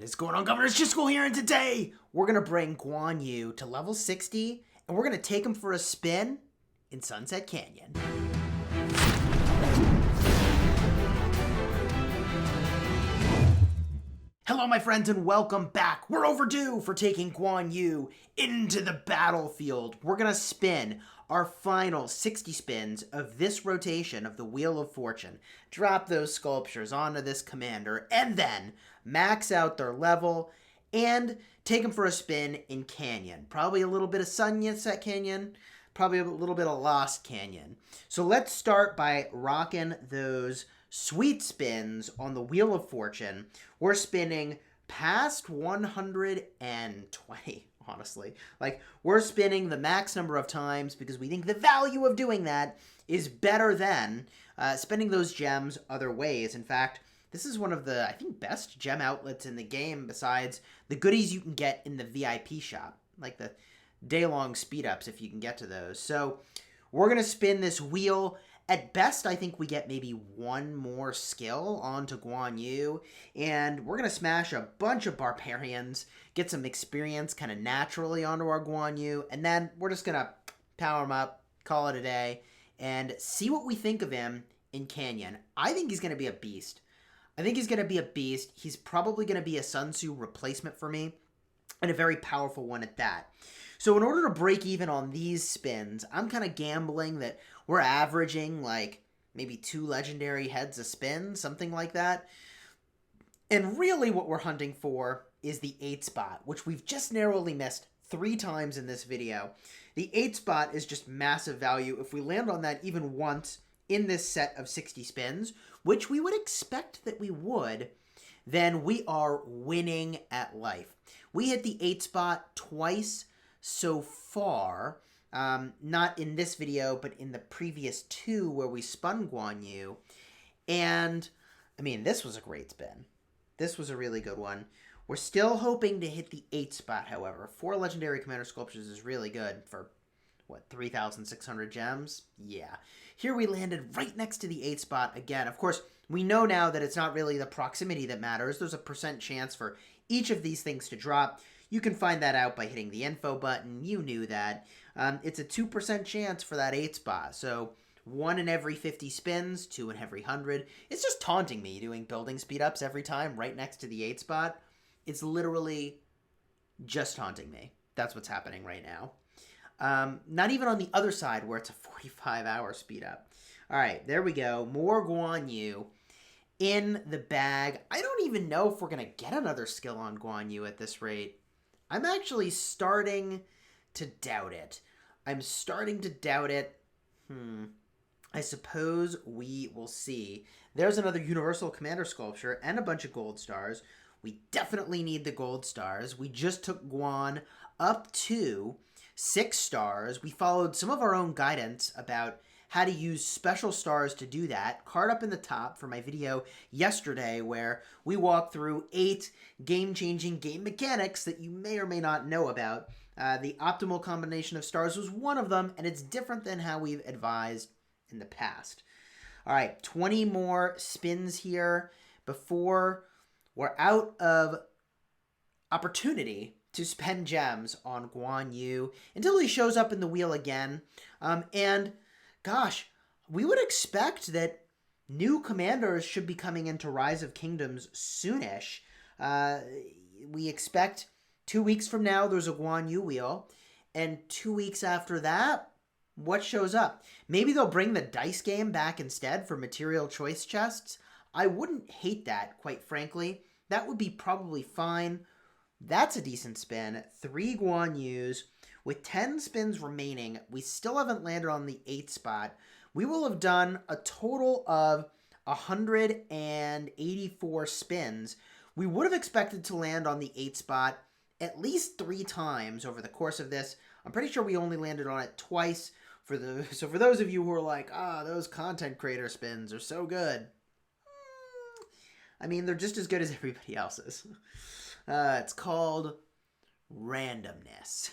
What is going on, Governor? It's Chisgule here, and today we're going to bring Guan Yu to level 60, and we're going to take him for a spin in Sunset Canyon. Hello, my friends, and welcome back. We're overdue for taking Guan Yu into the battlefield. We're going to spin our final 60 spins of this rotation of the Wheel of Fortune. Drop those sculptures onto this commander, and then max out their level and take them for a spin in Canyon. Probably a little bit of Sunset Canyon, probably a little bit of Lost Canyon. So let's start by rocking those sweet spins on the Wheel of Fortune. We're spinning past 120, honestly. Like, we're spinning the max number of times because we think the value of doing that is better than spending those gems other ways. In fact, this is one of the, I think, best gem outlets in the game besides the goodies you can get in the VIP shop, like the day-long speed-ups if you can get to those. So we're going to spin this wheel. At best, I think we get maybe one more skill onto Guan Yu, and we're going to smash a bunch of barbarians, get some experience kind of naturally onto our Guan Yu, and then we're just going to power him up, call it a day, and see what we think of him in Canyon. I think he's going to be a beast. He's probably going to be a Sun Tzu replacement for me, and a very powerful one at that. So in order to break even on these spins, I'm kind of gambling that we're averaging like maybe 2 legendary heads a spin, something like that. And really what we're hunting for is the 8 spot, which we've just narrowly missed 3 times in this video. The 8 spot is just massive value. If we land on that even once in this set of 60 spins, which we would expect that we would, then we are winning at life. We hit the 8 spot twice so far, not in this video, but in the previous 2 where we spun Guan Yu. And, I mean, this was a great spin. This was a really good one. We're still hoping to hit the 8 spot, however. 4 Legendary Commander Sculptures is really good for, what, 3,600 gems? Yeah. Here we landed right next to the 8 spot again. Of course, we know now that it's not really the proximity that matters. There's a % chance for each of these things to drop. You can find that out by hitting the info button. You knew that. It's a 2% chance for that 8 spot. So 1 in every 50 spins, 2 in every 100. It's just taunting me doing building speed ups every time right next to the 8 spot. It's literally just taunting me. That's what's happening right now. Not even on the other side where it's a 45-hour speed up. All right, there we go. More Guan Yu in the bag. I don't even know if we're going to get another skill on Guan Yu at this rate. I'm actually starting to doubt it. I suppose we will see. There's another Universal Commander Sculpture and a bunch of gold stars. We definitely need the gold stars. We just took Guan up to 6 stars. We followed some of our own guidance about how to use special stars to do that. Card up in the top for my video yesterday where we walked through 8 game-changing game mechanics that you may or may not know about. The optimal combination of stars was one of them, and it's different than how we've advised in the past. All right, 20 more spins here before we're out of opportunity to spend gems on Guan Yu until he shows up in the wheel again. And gosh, we would expect that new commanders should be coming into Rise of Kingdoms soonish. We expect 2 weeks from now there's a Guan Yu wheel, and 2 weeks after that, what shows up? Maybe they'll bring the dice game back instead for material choice chests. I wouldn't hate that, quite frankly. That would be probably fine. That's a decent spin. 3 Guan Yus. With 10 spins remaining, we still haven't landed on the 8 spot. We will have done a total of 184 spins. We would have expected to land on the 8 spot at least 3 times over the course of this. I'm pretty sure we only landed on it twice. So for those of you who are like, those content creator spins are so good. I mean, they're just as good as everybody else's. It's called randomness.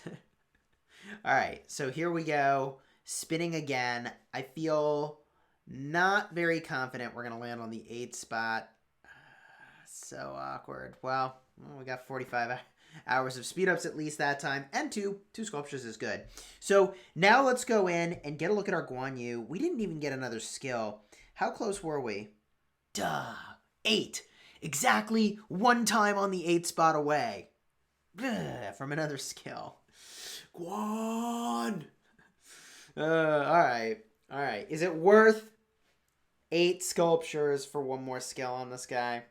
All right, so here we go. Spinning again. I feel not very confident we're going to land on the 8 spot. So awkward. Well, we got 45 hours of speed ups at least that time, and two sculptures is good. So now let's go in and get a look at our Guan Yu. We didn't even get another skill. How close were we? Duh. 8. Exactly 1 time on the 8 spot away. Ugh, from another skill. Guan! Alright. Is it worth 8 sculptures for 1 more skill on this guy?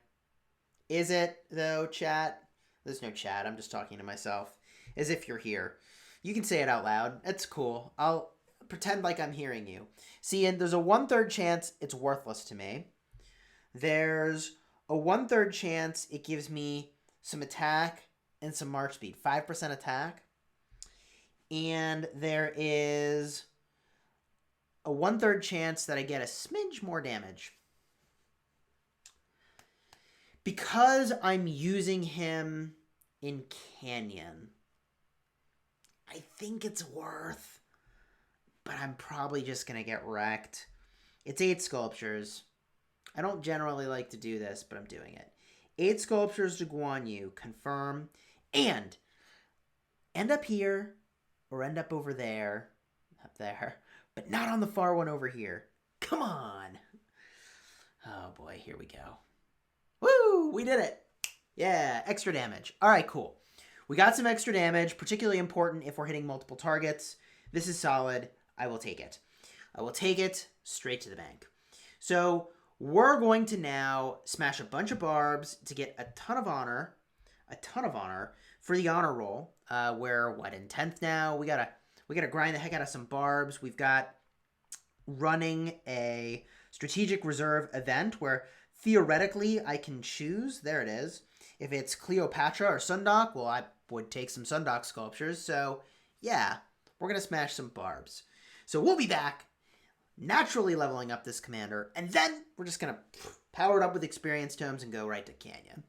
Is it, though, chat? There's no chat. I'm just talking to myself. As if you're here. You can say it out loud. It's cool. I'll pretend like I'm hearing you. See, and there's a 1/3 chance it's worthless to me. There's a 1/3 chance it gives me some attack and some march speed. 5% attack. And there is a 1/3 chance that I get a smidge more damage. Because I'm using him in Canyon, I think it's worth, but I'm probably just going to get wrecked. It's 8 sculptures. I don't generally like to do this, but I'm doing it. 8 sculptures to Guan Yu. Confirm. And end up here or end up over there. Up there. But not on the far one over here. Come on. Oh boy, here we go. Woo! We did it. Yeah, extra damage. All right, cool. We got some extra damage, particularly important if we're hitting multiple targets. This is solid. I will take it. I will take it straight to the bank. So we're going to now smash a bunch of barbs to get a ton of honor for the honor roll. We're in 10th now. We gotta grind the heck out of some barbs. We've got running a strategic reserve event where theoretically I can choose. There it is. If it's Cleopatra or Sundok, well, I would take some Sundok sculptures. So yeah, we're gonna smash some barbs. So we'll be back, naturally leveling up this commander, and then we're just gonna power it up with experience tomes and go right to Canyon.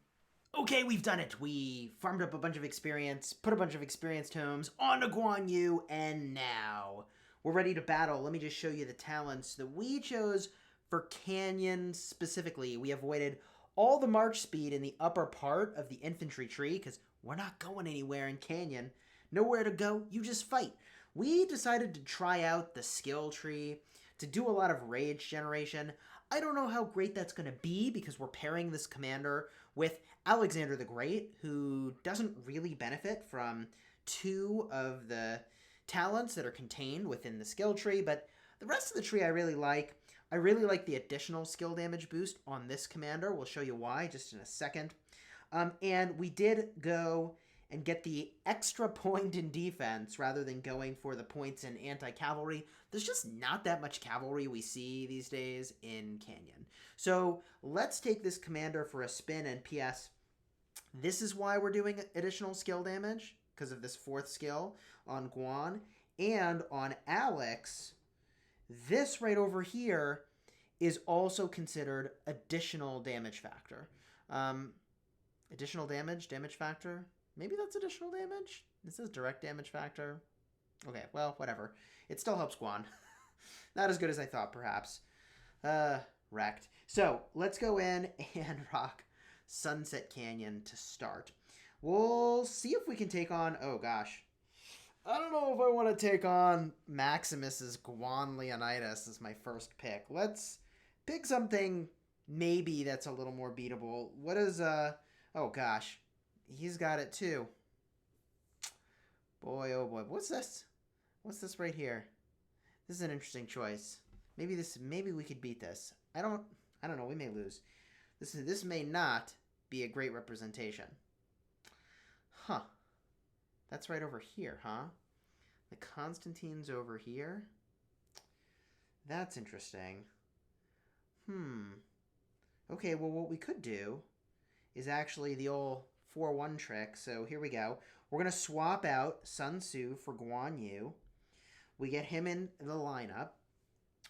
Okay, we've done it. We farmed up a bunch of experience, put a bunch of experience tomes on to Guan Yu, and now we're ready to battle. Let me just show you the talents that we chose for Canyon specifically. We avoided all the march speed in the upper part of the infantry tree because we're not going anywhere in Canyon. Nowhere to go, you just fight. We decided to try out the skill tree to do a lot of rage generation. I don't know how great that's going to be because we're pairing this commander with Alexander the Great, who doesn't really benefit from 2 of the talents that are contained within the skill tree, but the rest of the tree I really like. I really like the additional skill damage boost on this commander. We'll show you why just in a second. And we did go and get the extra point in defense rather than going for the points in anti-cavalry. There's just not that much cavalry we see these days in Canyon. So let's take this commander for a spin, and P.S. This is why we're doing additional skill damage, because of this 4th skill on Guan. And on Alex, this right over here is also considered additional damage factor. Additional damage factor? Maybe that's additional damage? This says direct damage factor. Okay, well, whatever. It still helps Guan. Not as good as I thought, perhaps. Wrecked. So, let's go in and rock Sunset Canyon to start. We'll see if we can take on... Oh, gosh. I don't know if I want to take on Maximus's Guan Leonidas as my first pick. Let's pick something maybe that's a little more beatable. What is... Oh, gosh. He's got it, too. Boy, oh boy. What's this? What's this right here? This is an interesting choice. Maybe we could beat this. I don't know. We may lose. This may not be a great representation. Huh. That's right over here, huh? The Constantine's over here. That's interesting. Okay, well, what we could do is actually the old 4-1 trick. So here we go. We're going to swap out Sun Tzu for Guan Yu. We get him in the lineup.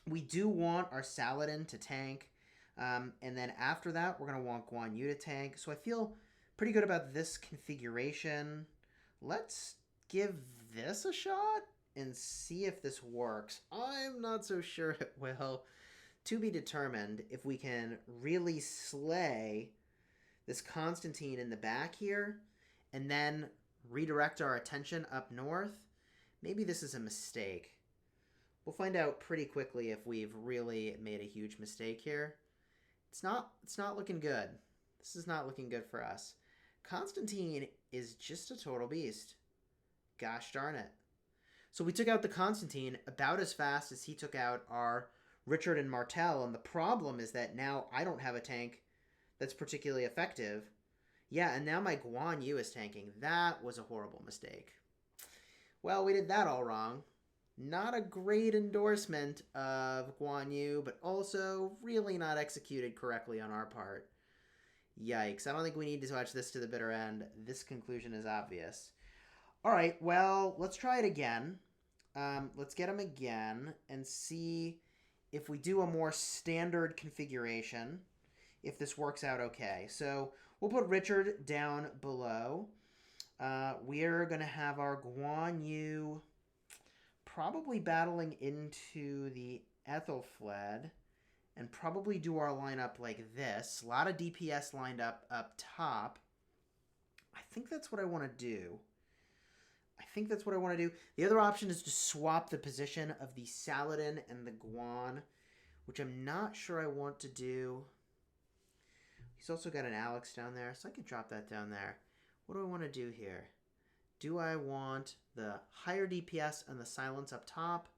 We do want our Saladin to tank. And then after that, we're going to want Guan Yu to tank. So I feel pretty good about this configuration. Let's give this a shot and see if this works. I'm not so sure it will. To be determined if we can really slay this Constantine in the back here and then redirect our attention up north, maybe this is a mistake. We'll find out pretty quickly if we've really made a huge mistake here. It's not looking good. This is not looking good for us. Constantine is just a total beast. Gosh darn it. So we took out the Constantine about as fast as he took out our Richard and Martel, and the problem is that now I don't have a tank that's particularly effective. Yeah, and now my Guan Yu is tanking. That was a horrible mistake. Well, we did that all wrong. Not a great endorsement of Guan Yu, but also really not executed correctly on our part. Yikes. I don't think we need to watch this to the bitter end. This conclusion is obvious. All right, well, let's try it again. Let's get him again and see if we do a more standard configuration, if this works out okay. So we'll put Richard down below. We're going to have our Guan Yu probably battling into the Ethelfled and probably do our lineup like this. A lot of DPS lined up top. I think that's what I want to do. The other option is to swap the position of the Saladin and the Guan, which I'm not sure I want to do. He's also got an Alex down there, so I can drop that down there. What do I want to do here? Do I want the higher DPS and the silence up top?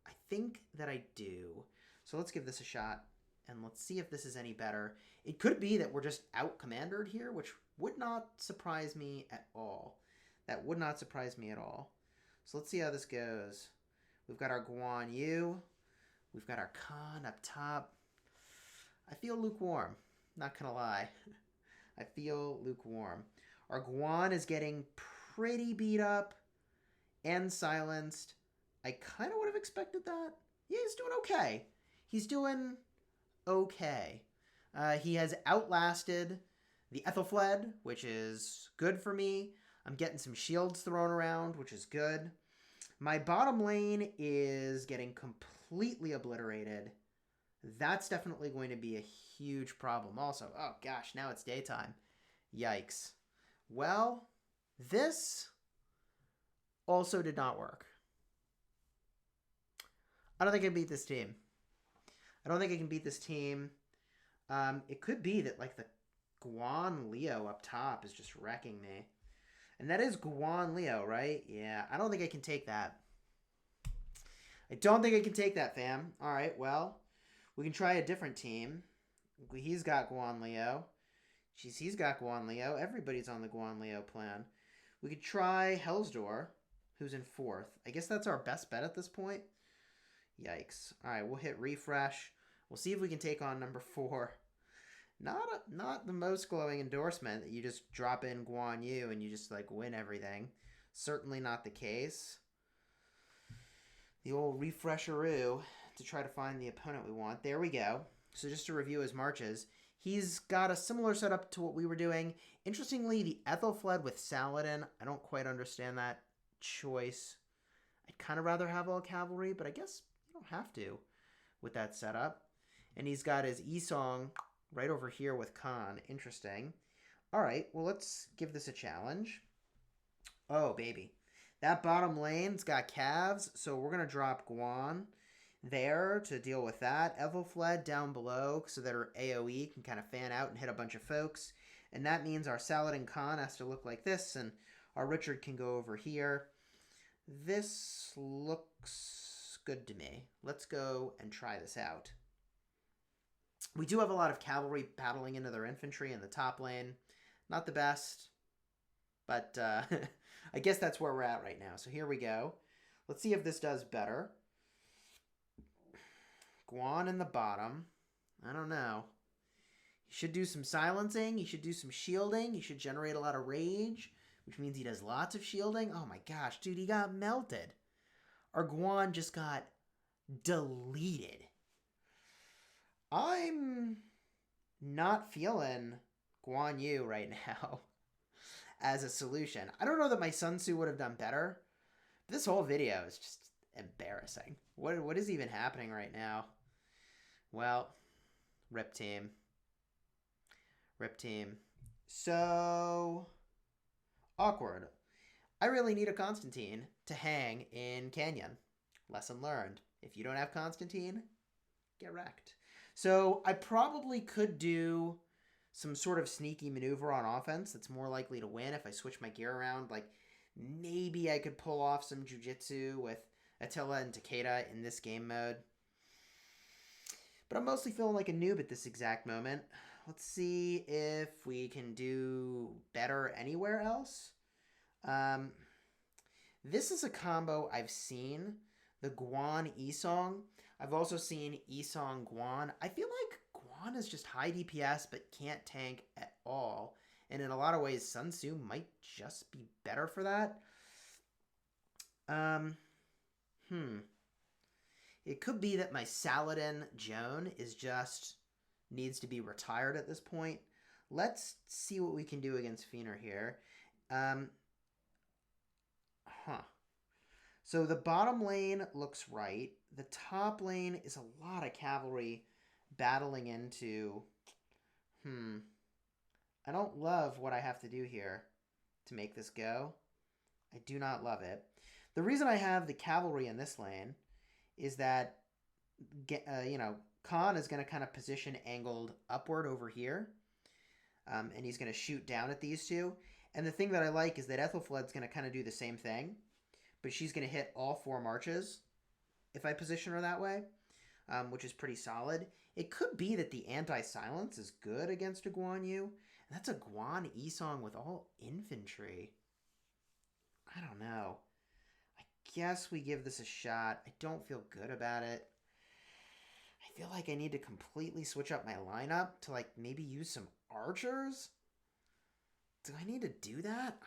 I think that I do. So let's give this a shot, and let's see if this is any better. It could be that we're just out-commandered here, which would not surprise me at all. That would not surprise me at all. So let's see how this goes. We've got our Guan Yu. We've got our Khan up top. I feel lukewarm. Not gonna lie. I feel lukewarm. Our Guan is getting pretty beat up and silenced. I kind of would have expected that. Yeah, he's doing okay. He's doing okay. He has outlasted the Ethelfled, which is good for me. I'm getting some shields thrown around, which is good. My bottom lane is getting completely obliterated. That's definitely going to be a huge problem. Also, oh gosh, now it's daytime. Yikes. Well, this also did not work. I don't think I can beat this team. It could be that like the Guan Leo up top is just wrecking me. And that is Guan Leo, right? Yeah, I don't think I can take that. Fam. All right, well, we can try a different team. He's got Guan Leo. Jeez, he's got Guan Leo. Everybody's on the Guan Leo plan. We could try Hellsdoor, who's in 4th. I guess that's our best bet at this point. Yikes. All right, we'll hit refresh. We'll see if we can take on number 4. Not the most glowing endorsement that you just drop in Guan Yu and you just like win everything. Certainly not the case. The old refresheroo to try to find the opponent we want. There we go. So just to review his marches, he's got a similar setup to what we were doing. Interestingly, the Ethelfled with Saladin, I don't quite understand that choice. I'd kind of rather have all cavalry, but I guess you don't have to with that setup. And he's got his Esong right over here with Khan. Interesting. All right, well, let's give this a challenge. Oh, baby. That bottom lane's got calves, so we're going to drop Guan there to deal with that. Ethelfled down below so that her AoE can kind of fan out and hit a bunch of folks. And that means our Saladin Khan has to look like this, and our Richard can go over here. This looks good to me. Let's go and try this out. We do have a lot of cavalry battling into their infantry in the top lane. Not the best, but I guess that's where we're at right now. So here we go. Let's see if this does better. Guan in the bottom. I don't know. He should do some silencing. He should do some shielding. He should generate a lot of rage, which means he does lots of shielding. Oh my gosh, dude, he got melted. Our Guan just got deleted. I'm not feeling Guan Yu right now as a solution. I don't know that my Sun Tzu would have done better. But this whole video is just embarrassing. What is even happening right now? Well, rip team. So awkward. I really need a Constantine to hang in Canyon. Lesson learned. If you don't have Constantine, get wrecked. So I probably could do some sort of sneaky maneuver on offense that's more likely to win if I switch my gear around. Like maybe I could pull off some jujitsu with Attila and Takeda in this game mode. But I'm mostly feeling like a noob at this exact moment. Let's see if we can do better anywhere else. This is a combo I've seen. The Guan Isong. I've also seen Isong Guan. I feel like Guan is just high DPS but can't tank at all. And in a lot of ways, Sun Tzu might just be better for that. It could be that my Saladin Joan is just needs to be retired at this point. Let's see what we can do against Fiener here. So the bottom lane looks right. The top lane is a lot of cavalry battling into... I don't love what I have to do here to make this go. I do not love it. The reason I have the cavalry in this lane is that, Khan is going to kind of position angled upward over here. And he's going to shoot down at these two. And the thing that I like is that Ethelflaed's going to kind of do the same thing. But she's going to hit all 4 marches if I position her that way, which is pretty solid. It could be that the anti-silence is good against a Guan Yu. And that's a Guan Isong with all infantry. I don't know. I guess we give this a shot. I don't feel good about it. I feel like I need to completely switch up my lineup to like maybe use some archers. Do I need to do that?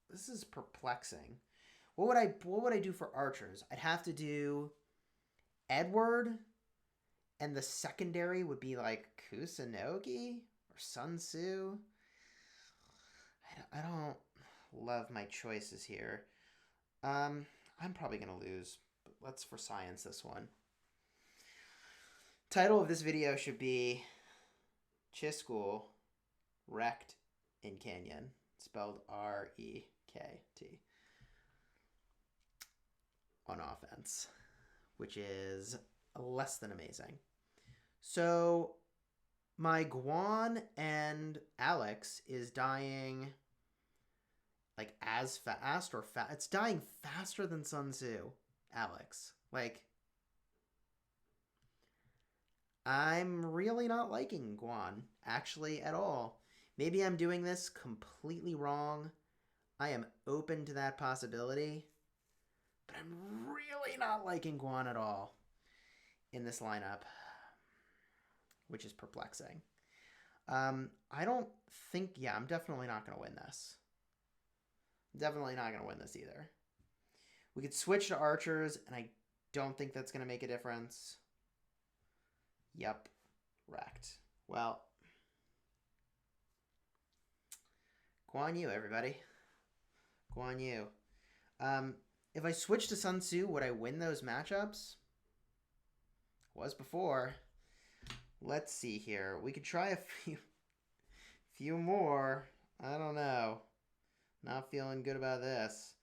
This is perplexing. What would I do for archers? I'd have to do Edward, and the secondary would be like Kusunoki or Sun Tzu. I don't love my choices here. I'm probably gonna lose, but let's for science this one. Title of this video should be Chisgule wrecked in Canyon, spelled R-E-K-T. On offense, which is less than amazing. So my Guan and Alex is dying like as fast or it's dying faster than Sun Tzu. Alex. Like, I'm really not liking Guan, actually, at all. Maybe I'm doing this completely wrong. I am open to that possibility. But I'm really not liking Guan at all in this lineup, which is perplexing. I don't think... Yeah, I'm definitely not going to win this. Definitely not going to win this either. We could switch to archers, and I don't think that's going to make a difference. Yep. Wrecked. Well, Guan Yu, everybody. Guan Yu. If I switch to Sun Tzu, would I win those matchups? Was before. Let's see here. We could try a few more. I don't know. Not feeling good about this.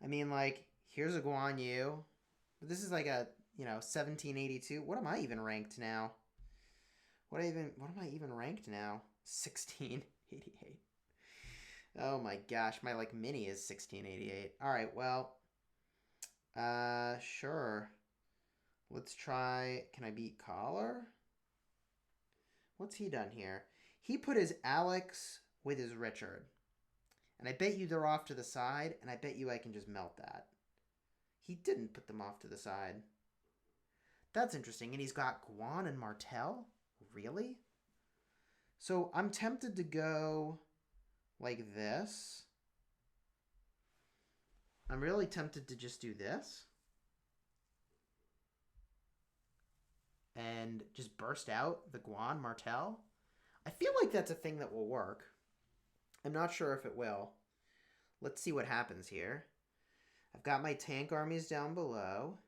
I mean, like, here's a Guan Yu. But this is like a, 1782. What am I even ranked now? What am I even ranked now? 1688. Oh my gosh, my mini is 1688. All right, well, sure. Let's try. Can I beat Collar? What's he done here? He put his Alex with his Richard. And I bet you they're off to the side, and I bet you I can just melt that. He didn't put them off to the side. That's interesting. And he's got Guan and Martel? Really? So I'm tempted to go like this. I'm really tempted to just do this. And just burst out the Guan Martel. I feel like that's a thing that will work. I'm not sure if it will. Let's see what happens here. I've got my tank armies down below.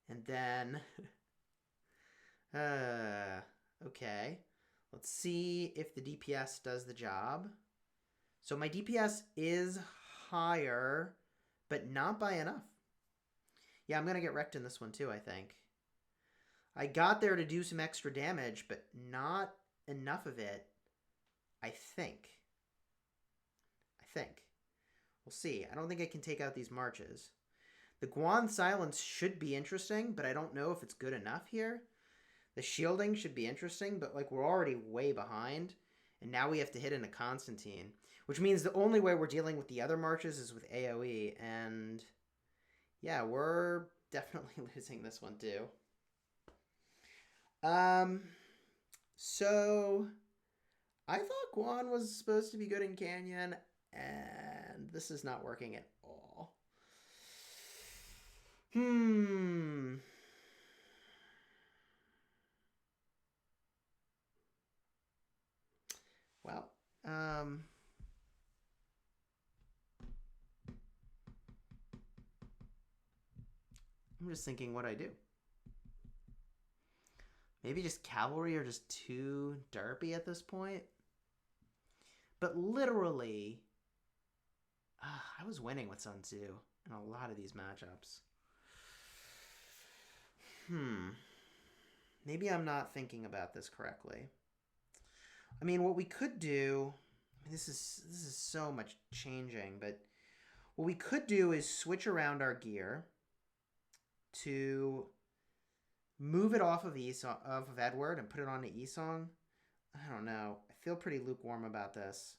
And then... okay. Let's see if the DPS does the job. So my DPS is higher, but not by enough. Yeah, I'm going to get wrecked in this one too, I think. I got there to do some extra damage, but not enough of it, I think. We'll see. I don't think I can take out these marches. The Guan silence should be interesting, but I don't know if it's good enough here. The shielding should be interesting, but like we're already way behind. And now we have to hit into Constantine, which means the only way we're dealing with the other marches is with AoE. And yeah, we're definitely losing this one too. So I thought Guan was supposed to be good in Canyon, and this is not working at all. Well, I'm just thinking what I do. Maybe just cavalry are just too derpy at this point. But literally, I was winning with Sun Tzu in a lot of these matchups. Maybe I'm not thinking about this correctly. I mean, what we could do, this is so much changing, but what we could do is switch around our gear to move it off of Edward and put it onto Esong. I don't know. I feel pretty lukewarm about this.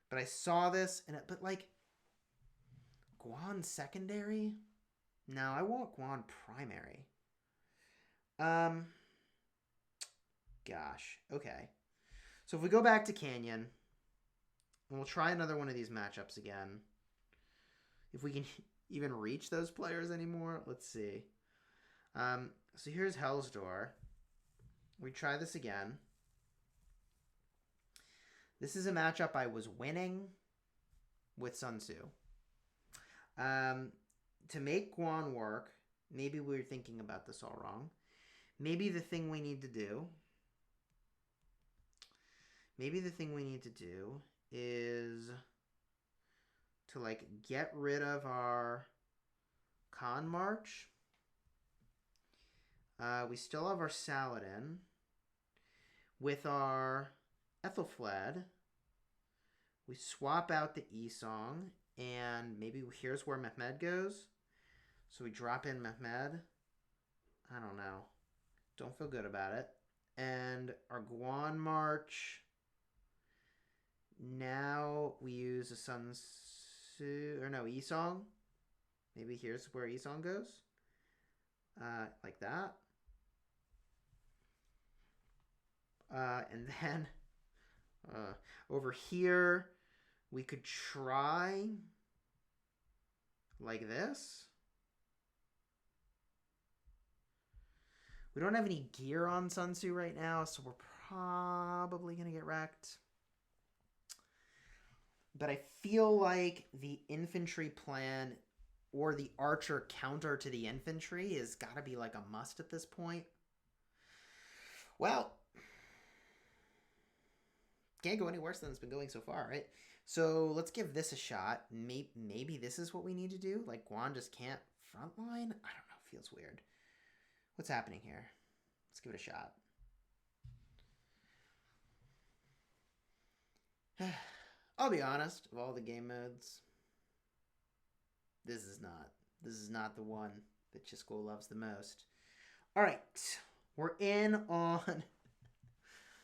But I saw this, but like, Guan secondary? No, I want Guan primary. Gosh. Okay. So if we go back to Canyon, and we'll try another one of these matchups again. If we can even reach those players anymore, let's see. So here's Hell's Door. We try this again. This is a matchup I was winning with Sun Tzu. To make Guan work, maybe we were thinking about this all wrong. Maybe the thing we need to do is to like get rid of our Con March. We still have our Saladin. With our Ethelfled, we swap out the Esong, and maybe here's where Mehmed goes. So we drop in Mehmed. I don't know. Don't feel good about it. And our Guan March. Now we use a Sun Tzu, or no, Esong. Maybe here's where Esong goes. Like that. And then over here, we could try like this. We don't have any gear on Sun Tzu right now, so we're probably going to get wrecked. But I feel like the infantry plan or the archer counter to the infantry has got to be like a must at this point. Well, can't go any worse than it's been going so far, right? So let's give this a shot. Maybe this is what we need to do. Like Guan just can't frontline. I don't know. Feels weird. What's happening here? Let's give it a shot. I'll be honest. Of all the game modes, this is not the one that Chisgule loves the most. All right, we're in on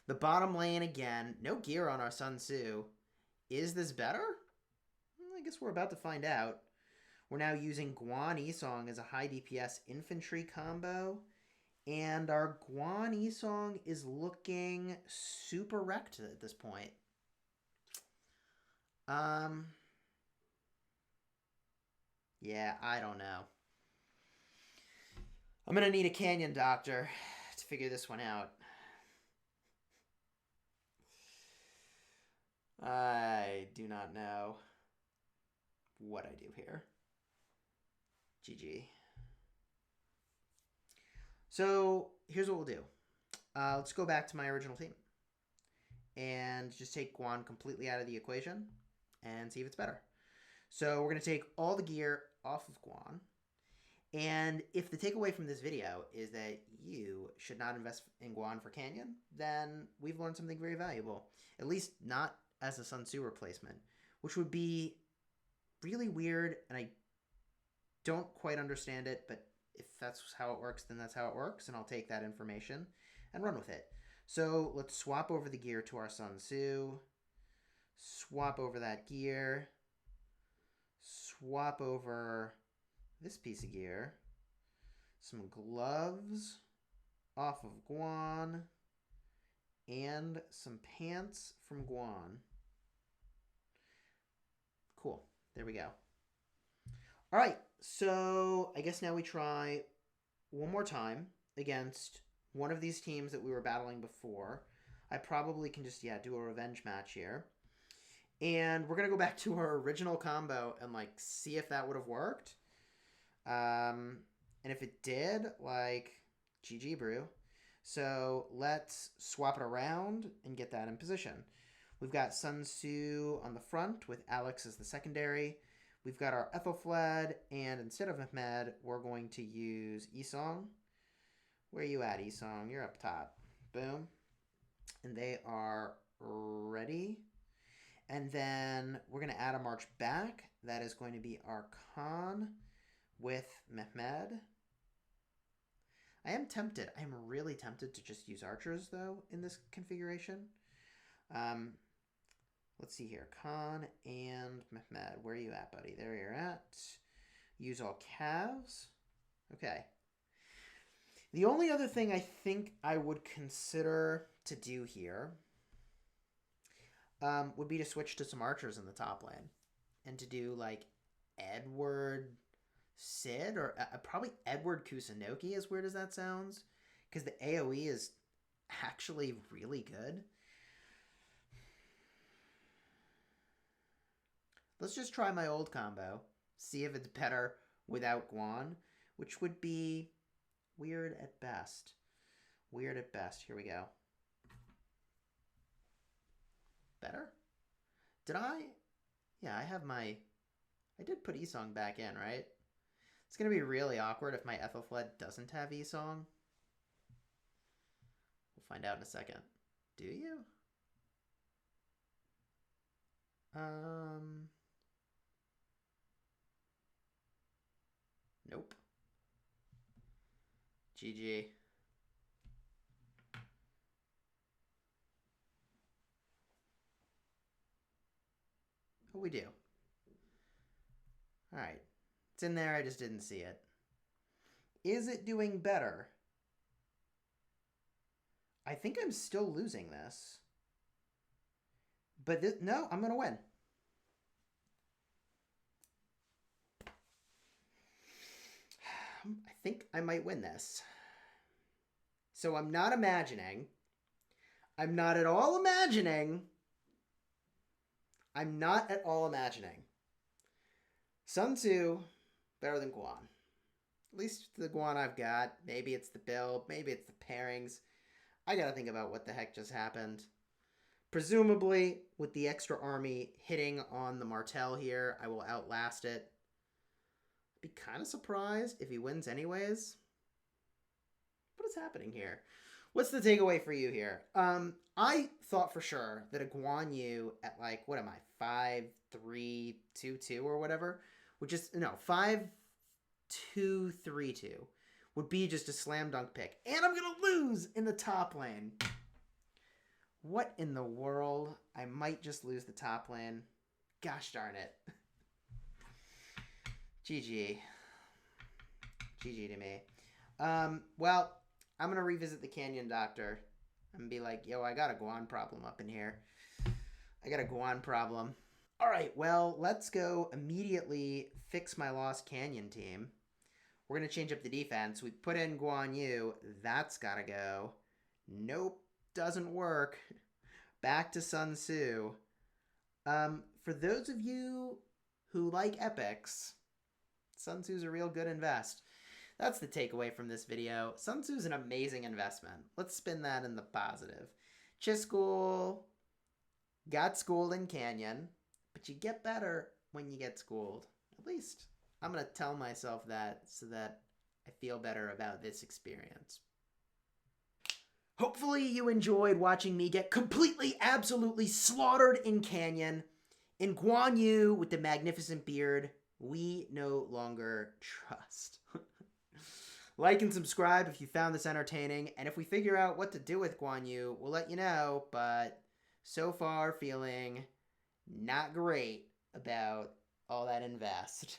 the bottom lane again. No gear on our Sun Tzu. Is this better? I guess we're about to find out. We're now using Guan Esong as a high DPS infantry combo. And our Guan Esong is looking super wrecked at this point. Yeah, I don't know. I'm going to need a Canyon doctor to figure this one out. I do not know what I do here. GG. So here's what we'll do. Let's go back to my original team. and just take Guan completely out of the equation and see if it's better. So we're going to take all the gear off of Guan. And if the takeaway from this video is that you should not invest in Guan for Canyon, then we've learned something very valuable. At least not as a Sun Tzu replacement, which would be really weird, and I don't quite understand it, but if that's how it works, then that's how it works, and I'll take that information and run with it. So let's swap over the gear to our Sun Tzu. Swap over that gear. Swap over this piece of gear. Some gloves off of Guan. And some pants from Guan. Cool. There we go. All right. So I guess now we try one more time against one of these teams that we were battling before. I probably can just, do a revenge match here. And we're going to go back to our original combo and, see if that would have worked. And if it did, GG, brew. So let's swap it around and get that in position. We've got Sun Tzu on the front with Alex as the secondary. We've got our Ethelfled, and instead of Mehmed, we're going to use Isong. Where are you at, Isong? You're up top. Boom. And they are ready. And then we're going to add a march back. That is going to be our Khan with Mehmed. I am tempted. I'm really tempted to just use archers, though, in this configuration. Let's see here. Khan and Mehmed. Where are you at, buddy? There you're at. Use all calves. Okay. The only other thing I think I would consider to do here would be to switch to some archers in the top lane and to do Edward Sid or probably Edward Kusunoki, as weird as that sounds, because the AoE is actually really good. Let's just try my old combo, see if it's better without Guan, which would be weird at best. Weird at best. Here we go. Better? Did I? Yeah, I did put Isong back in, right? It's going to be really awkward if my Ethelfled doesn't have Isong. We'll find out in a second. Do you? Nope. GG. Oh, we do. All right. It's in there. I just didn't see it. Is it doing better? I think I'm still losing this. But no, I'm going to win. I think I might win this. So I'm not imagining. I'm not at all imagining. I'm not at all imagining. Sun Tzu, better than Guan. At least the Guan I've got. Maybe it's the build. Maybe it's the pairings. I gotta think about what the heck just happened. Presumably, with the extra army hitting on the Martel here, I will outlast it. I'd be kind of surprised if he wins anyways. What is happening here? What's the takeaway for you here? I thought for sure that a Guan Yu at what am I, 5-3-2-2 or whatever, which is, no, 5-2-3-2 would be just a slam dunk pick. And I'm going to lose in the top lane. What in the world? I might just lose the top lane. Gosh darn it. GG. GG to me. Well, I'm going to revisit the Canyon Doctor and be like, yo, I got a Guan problem up in here. I got a Guan problem. All right, well, let's go immediately fix my lost Canyon team. We're going to change up the defense. We put in Guan Yu. That's got to go. Nope, doesn't work. Back to Sun Tzu. For those of you who like epics, Sun Tzu's a real good invest. That's the takeaway from this video. Sun Tzu's an amazing investment. Let's spin that in the positive. Chisgule, got schooled in Canyon, but you get better when you get schooled. At least I'm going to tell myself that so that I feel better about this experience. Hopefully you enjoyed watching me get completely, absolutely slaughtered in Canyon. In Guan Yu with the magnificent beard, we no longer trust. Like and subscribe if you found this entertaining, and if we figure out what to do with Guan Yu, we'll let you know, but so far feeling not great about all that invest.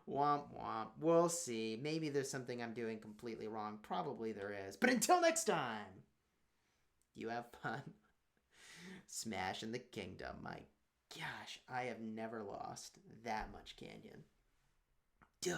Womp womp. We'll see. Maybe there's something I'm doing completely wrong. Probably there is. But until next time, you have fun smashing the kingdom. My gosh, I have never lost that much Canyon. Duh.